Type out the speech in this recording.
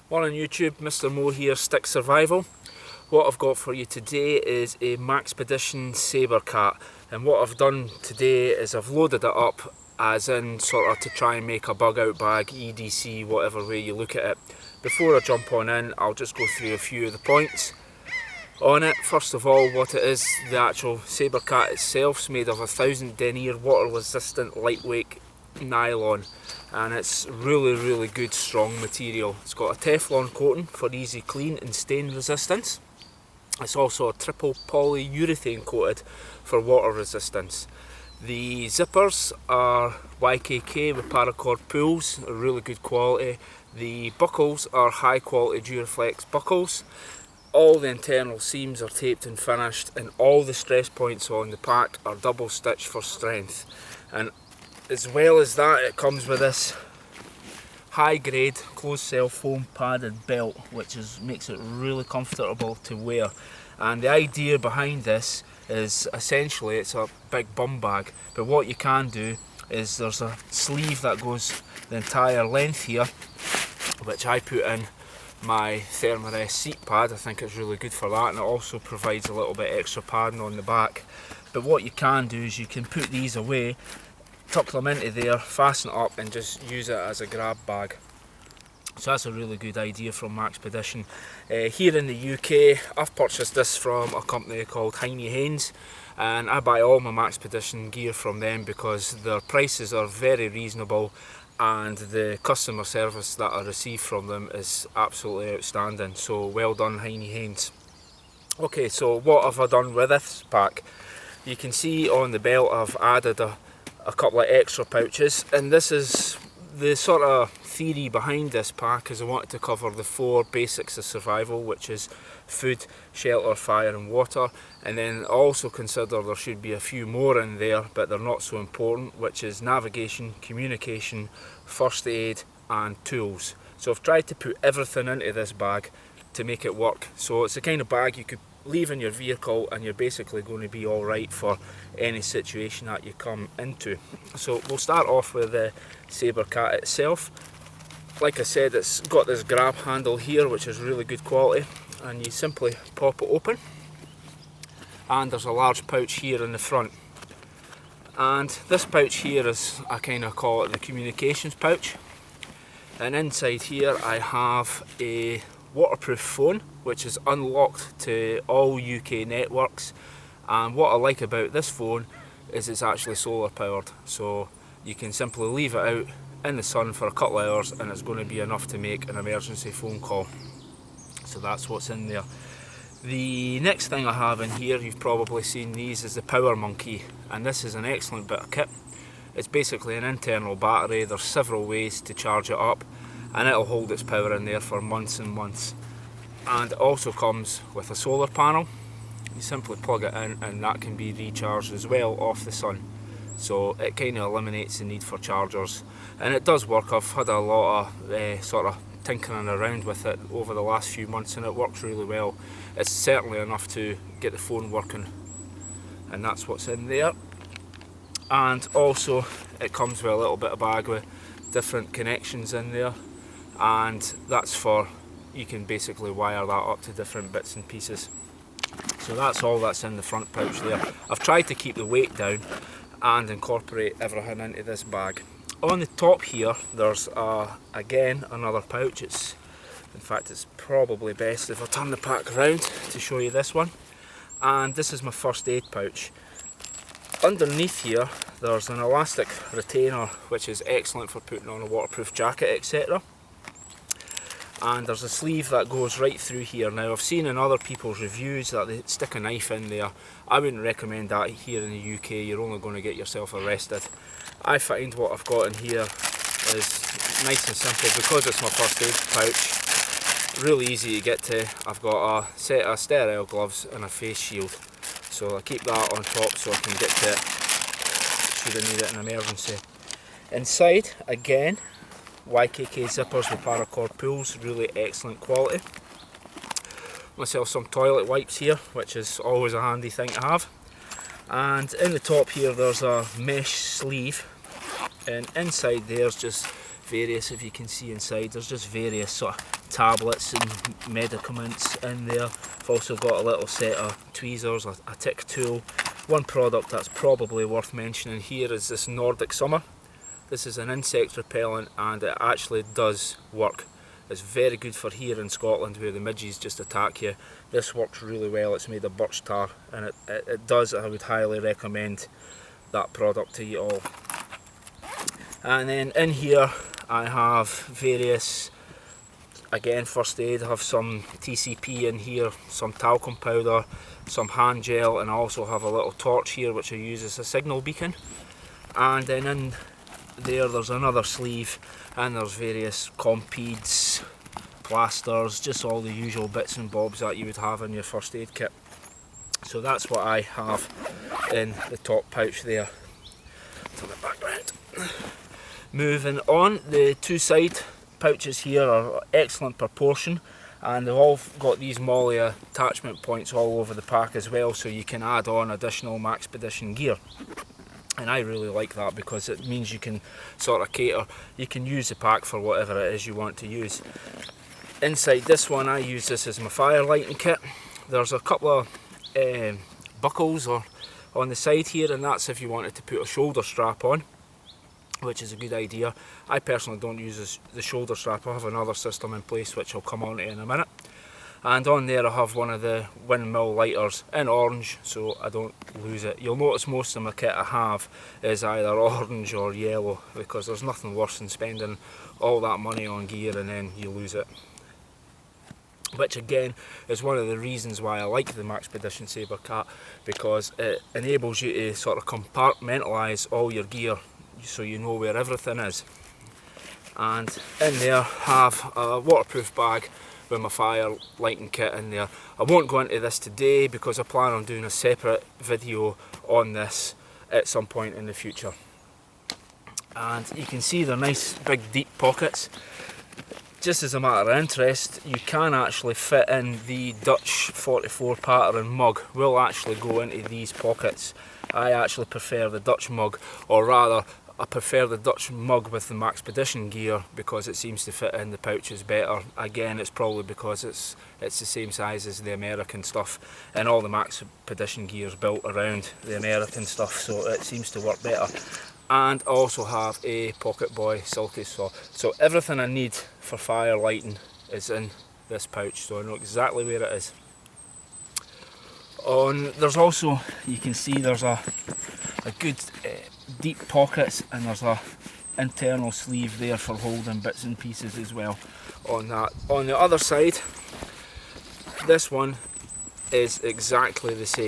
Morning YouTube, Mr. Moore here, Stick Survival. What I've got for you today is a Maxpedition Sabrecat, and what I've done today is I've loaded it up as in sort of to try and make a bug out bag, EDC, whatever way you look at it. Before I jump on in, I'll just go through a few of the points on it. First of all, what it is, the actual Sabrecat itself is made of 1000 denier water resistant lightweight nylon, and it's really good strong material. It's got a Teflon coating for easy clean and stain resistance. It's also a triple polyurethane coated for water resistance. The zippers are YKK with paracord pulls, really good quality. The buckles are high quality Duraflex buckles. All the internal seams are taped and finished, and all the stress points on the pack are double stitched for strength. And as well as that, it comes with this high grade closed cell foam padded belt, which makes it really comfortable to wear. And the idea behind this is essentially it's a big bum bag, but what you can do is there's a sleeve that goes the entire length here, which I put in my Thermarest seat pad. I think it's really good for that, and it also provides a little bit extra padding on the back. But what you can do is you can put these away, tuck them into there, fasten it up, and just use it as a grab bag. So that's a really good idea from Maxpedition. Here in the UK, I've purchased this from a company called Heine Haynes, and I buy all my Maxpedition gear from them because their prices are very reasonable and the customer service that I receive from them is absolutely outstanding. So well done, Heine Haynes. Okay, so what have I done with this pack? You can see on the belt I've added a couple of extra pouches, and this is the sort of theory behind this pack, is I wanted to cover the 4 basics of survival, which is food, shelter, fire and water, and then also consider there should be a few more in there, but they're not so important, which is navigation, communication, first aid and tools. So I've tried to put everything into this bag to make it work. So it's the kind of bag you could leave in your vehicle and you're basically going to be alright for any situation that you come into. So we'll start off with the Sabrecat itself. Like I said, it's got this grab handle here, which is really good quality, and you simply pop it open, and there's a large pouch here in the front. And this pouch here is, I kind of call it the communications pouch, and inside here I have a waterproof phone which is unlocked to all UK networks. And what I like about this phone is it's actually solar powered, so you can simply leave it out in the sun for a couple of hours and it's going to be enough to make an emergency phone call. So that's what's in there. The next thing I have in here, you've probably seen these, is the Power Monkey, and this is an excellent bit of kit. It's basically an internal battery. There's several ways to charge it up, and it'll hold its power in there for months and months. And it also comes with a solar panel. You simply plug it in and that can be recharged as well off the sun. So it kind of eliminates the need for chargers, and it does work. I've had a lot of sort of tinkering around with it over the last few months and it works really well. It's certainly enough to get the phone working, and that's what's in there. And also it comes with a little bit of bag with different connections in there, and that's for, you can basically wire that up to different bits and pieces. So that's all that's in the front pouch there. I've tried to keep the weight down and incorporate everything into this bag. On the top here there's again another pouch. In fact it's probably best if I turn the pack around to show you this one. And this is my first aid pouch. Underneath here there's an elastic retainer which is excellent for putting on a waterproof jacket, etc. And there's a sleeve that goes right through here. Now I've seen in other people's reviews that they stick a knife in there. I wouldn't recommend that here in the UK, you're only going to get yourself arrested. I find what I've got in here is nice and simple because it's my first aid pouch. Really easy to get to. I've got a set of sterile gloves and a face shield. So I keep that on top so I can get to it should I need it in an emergency. Inside, again, YKK zippers with paracord pulls, really excellent quality. Myself some toilet wipes here, which is always a handy thing to have. And in the top here there's a mesh sleeve, and inside there's just various, if you can see inside, there's just various sort of tablets and medicaments in there. I've also got a little set of tweezers, a tick tool. One product that's probably worth mentioning here is this Nordic Summer. This is an insect repellent and it actually does work. It's very good for here in Scotland where the midges just attack you. This works really well. It's made of birch tar and it does. I would highly recommend that product to you all. And then in here I have various, again, first aid. I have some TCP in here, some talcum powder, some hand gel, and I also have a little torch here which I use as a signal beacon. And then in there's another sleeve, and there's various compeeds, plasters, just all the usual bits and bobs that you would have in your first aid kit. So that's what I have in the top pouch there. Turn it back round. Moving on, the two side pouches here are excellent proportion, and they've all got these MOLLE attachment points all over the pack as well, so you can add on additional Maxpedition gear. And I really like that because it means you can sort of cater, you can use the pack for whatever it is you want to use. Inside this one, I use this as my fire lighting kit. There's a couple of buckles on the side here, and that's if you wanted to put a shoulder strap on, which is a good idea. I personally don't use the shoulder strap. I have another system in place which I'll come on to in a minute. And on there I have one of the windmill lighters in orange, so I don't lose it. You'll notice most of my kit I have is either orange or yellow, because there's nothing worse than spending all that money on gear and then you lose it. Which again is one of the reasons why I like the Maxpedition Sabrecat, because it enables you to sort of compartmentalise all your gear so you know where everything is. And in there have a waterproof bag with my fire lighting kit in there. I won't go into this today because I plan on doing a separate video on this at some point in the future. And you can see they're nice big deep pockets. Just as a matter of interest, you can actually fit in the Dutch 44 pattern mug. Will actually go into these pockets. I actually prefer the Dutch mug, or rather I prefer the Dutch mug with the Maxpedition gear because it seems to fit in the pouches better. Again, it's probably because it's the same size as the American stuff, and all the Maxpedition gear is built around the American stuff, so it seems to work better. And I also have a Pocket Boy silky saw. So everything I need for fire lighting is in this pouch, so I know exactly where it is. There's also, you can see there's a good deep pockets, and there's a internal sleeve there for holding bits and pieces as well on that. On the other side, this one is exactly the same.